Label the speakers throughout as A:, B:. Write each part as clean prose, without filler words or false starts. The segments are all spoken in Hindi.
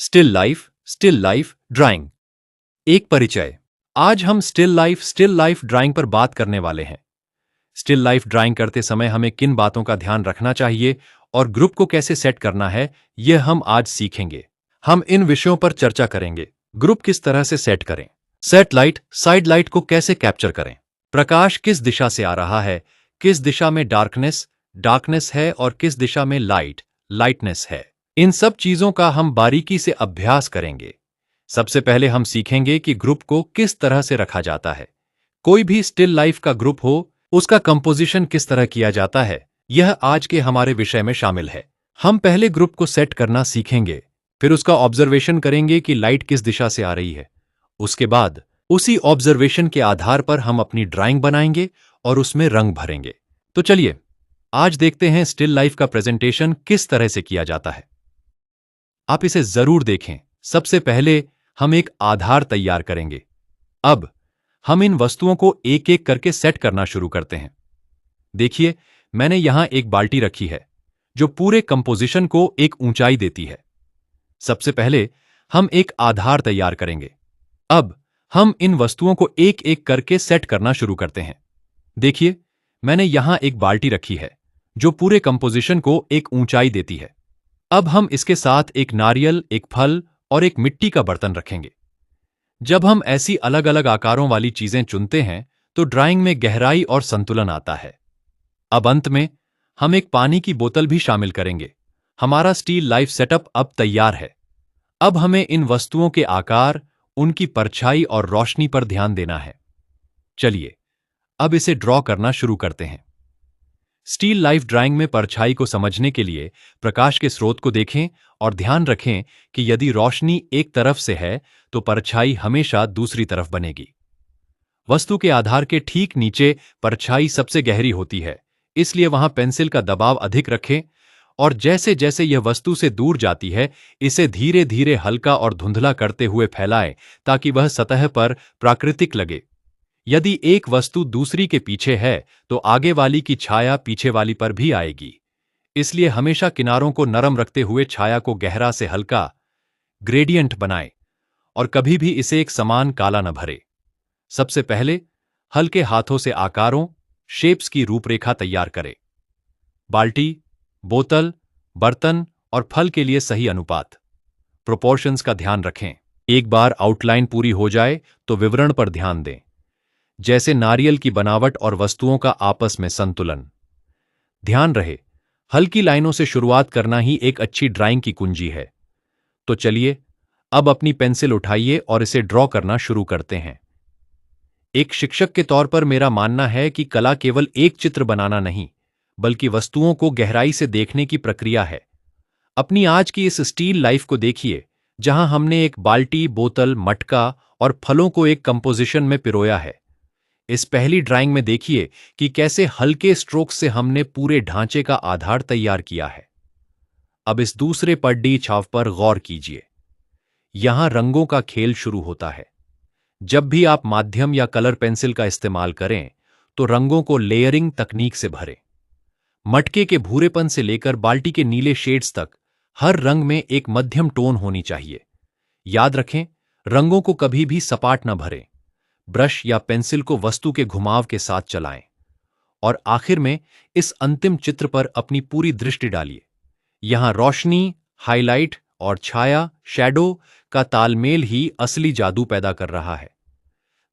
A: Still life drawing. एक परिचय। आज हम स्टिल लाइफ ड्राइंग पर बात करने वाले हैं। स्टिल लाइफ ड्राइंग करते समय हमें किन बातों का ध्यान रखना चाहिए और ग्रुप को कैसे सेट करना है, यह हम आज सीखेंगे। हम इन विषयों पर चर्चा करेंगे। ग्रुप किस तरह से सेट करें, सेट लाइट साइड लाइट को कैसे कैप्चर करें, प्रकाश किस दिशा से आ रहा है, किस दिशा में डार्कनेस है और किस दिशा में लाइटनेस है। इन सब चीजों का हम बारीकी से अभ्यास करेंगे। सबसे पहले हम सीखेंगे कि ग्रुप को किस तरह से रखा जाता है। कोई भी स्टिल लाइफ का ग्रुप हो, उसका कंपोजिशन किस तरह किया जाता है, यह आज के हमारे विषय में शामिल है। हम पहले ग्रुप को सेट करना सीखेंगे, फिर उसका ऑब्जर्वेशन करेंगे कि लाइट किस दिशा से आ रही है। उसके बाद उसी ऑब्जर्वेशन के आधार पर हम अपनी ड्राइंग बनाएंगे और उसमें रंग भरेंगे। तो चलिए आज देखते हैं स्टिल लाइफ का प्रेजेंटेशन किस तरह से किया जाता है। आप इसे जरूर देखें। सबसे पहले हम एक आधार तैयार करेंगे। अब हम इन वस्तुओं को एक एक करके सेट करना शुरू करते हैं। देखिए, मैंने यहां एक बाल्टी रखी है जो पूरे कंपोजिशन को एक ऊंचाई देती है। सबसे पहले हम एक आधार तैयार करेंगे। अब हम इन वस्तुओं को एक एक करके सेट करना शुरू करते हैं। देखिए, मैंने यहां एक बाल्टी रखी है जो पूरे कंपोजिशन को एक ऊंचाई देती है। अब हम इसके साथ एक नारियल, एक फल और एक मिट्टी का बर्तन रखेंगे। जब हम ऐसी अलग अलग आकारों वाली चीजें चुनते हैं तो ड्राइंग में गहराई और संतुलन आता है। अब अंत में हम एक पानी की बोतल भी शामिल करेंगे। हमारा स्टिल लाइफ सेटअप अब तैयार है। अब हमें इन वस्तुओं के आकार, उनकी परछाई और रोशनी पर ध्यान देना है। चलिए अब इसे ड्रॉ करना शुरू करते हैं। स्टिल लाइफ ड्राइंग में परछाई को समझने के लिए प्रकाश के स्रोत को देखें और ध्यान रखें कि यदि रोशनी एक तरफ से है तो परछाई हमेशा दूसरी तरफ बनेगी। वस्तु के आधार के ठीक नीचे परछाई सबसे गहरी होती है, इसलिए वहां पेंसिल का दबाव अधिक रखें और जैसे जैसे यह वस्तु से दूर जाती है इसे धीरे धीरे हल्का और धुंधला करते हुए फैलाएं ताकि वह सतह पर प्राकृतिक लगे। यदि एक वस्तु दूसरी के पीछे है तो आगे वाली की छाया पीछे वाली पर भी आएगी, इसलिए हमेशा किनारों को नरम रखते हुए छाया को गहरा से हल्का ग्रेडियंट बनाएं और कभी भी इसे एक समान काला न भरे। सबसे पहले हल्के हाथों से आकारों, शेप्स की रूपरेखा तैयार करें। बाल्टी, बोतल, बर्तन और फल के लिए सही अनुपात, प्रोपोर्शंस का ध्यान रखें। एक बार आउटलाइन पूरी हो जाए तो विवरण पर ध्यान दें, जैसे नारियल की बनावट और वस्तुओं का आपस में संतुलन। ध्यान रहे, हल्की लाइनों से शुरुआत करना ही एक अच्छी ड्राइंग की कुंजी है। तो चलिए अब अपनी पेंसिल उठाइए और इसे ड्रॉ करना शुरू करते हैं। एक शिक्षक के तौर पर मेरा मानना है कि कला केवल एक चित्र बनाना नहीं, बल्कि वस्तुओं को गहराई से देखने की प्रक्रिया है। अपनी आज की इस स्टिल लाइफ को देखिए, जहां हमने एक बाल्टी, बोतल, मटका और फलों को एक कंपोजिशन में पिरोया है। इस पहली ड्राइंग में देखिए कि कैसे हल्के स्ट्रोक से हमने पूरे ढांचे का आधार तैयार किया है। अब इस दूसरे पड्डी छाव पर गौर कीजिए। यहां रंगों का खेल शुरू होता है। जब भी आप माध्यम या कलर पेंसिल का इस्तेमाल करें तो रंगों को लेयरिंग तकनीक से भरें। मटके के भूरेपन से लेकर बाल्टी के नीले शेड्स तक हर रंग में एक मध्यम टोन होनी चाहिए। याद रखें, रंगों को कभी भी सपाट न भरें। ब्रश या पेंसिल को वस्तु के घुमाव के साथ चलाएं और आखिर में इस अंतिम चित्र पर अपनी पूरी दृष्टि डालिए। यहां रोशनी, हाइलाइट और छाया, शैडो का तालमेल ही असली जादू पैदा कर रहा है।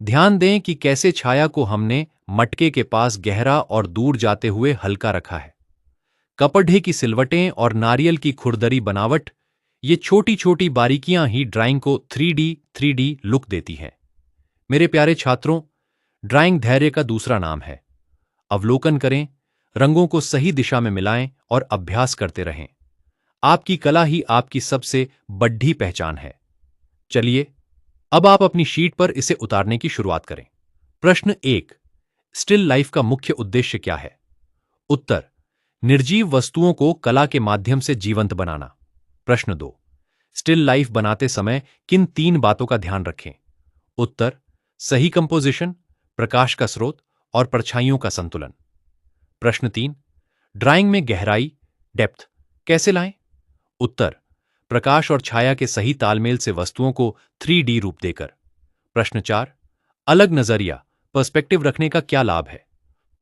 A: ध्यान दें कि कैसे छाया को हमने मटके के पास गहरा और दूर जाते हुए हल्का रखा है। कपड़े की सिलवटें और नारियल की खुरदरी बनावट, ये छोटी छोटी बारीकियां ही ड्राइंग को 3D लुक देती हैं। मेरे प्यारे छात्रों, ड्राइंग धैर्य का दूसरा नाम है। अवलोकन करें, रंगों को सही दिशा में मिलाएं और अभ्यास करते रहें। आपकी कला ही आपकी सबसे बड़ी पहचान है। चलिए अब आप अपनी शीट पर इसे उतारने की शुरुआत करें। प्रश्न 1, स्टिल लाइफ का मुख्य उद्देश्य क्या है? उत्तर, निर्जीव वस्तुओं को कला के माध्यम से जीवंत बनाना। प्रश्न 2, स्टिल लाइफ बनाते समय किन 3 बातों का ध्यान रखें? उत्तर, सही कंपोजिशन, प्रकाश का स्रोत और परछाइयों का संतुलन। प्रश्न 3, ड्राइंग में गहराई, डेप्थ कैसे लाएं? उत्तर, प्रकाश और छाया के सही तालमेल से वस्तुओं को 3D रूप देकर। प्रश्न 4, अलग नजरिया पर्सपेक्टिव रखने का क्या लाभ है?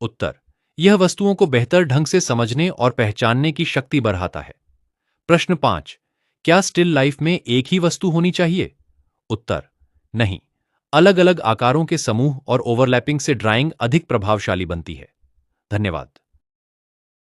A: उत्तर, यह वस्तुओं को बेहतर ढंग से समझने और पहचानने की शक्ति बढ़ाता है। प्रश्न 5, क्या स्टिल लाइफ में एक ही वस्तु होनी चाहिए? उत्तर, नहीं, अलग अलग आकारों के समूह और ओवरलैपिंग से ड्राइंग अधिक प्रभावशाली बनती है। धन्यवाद।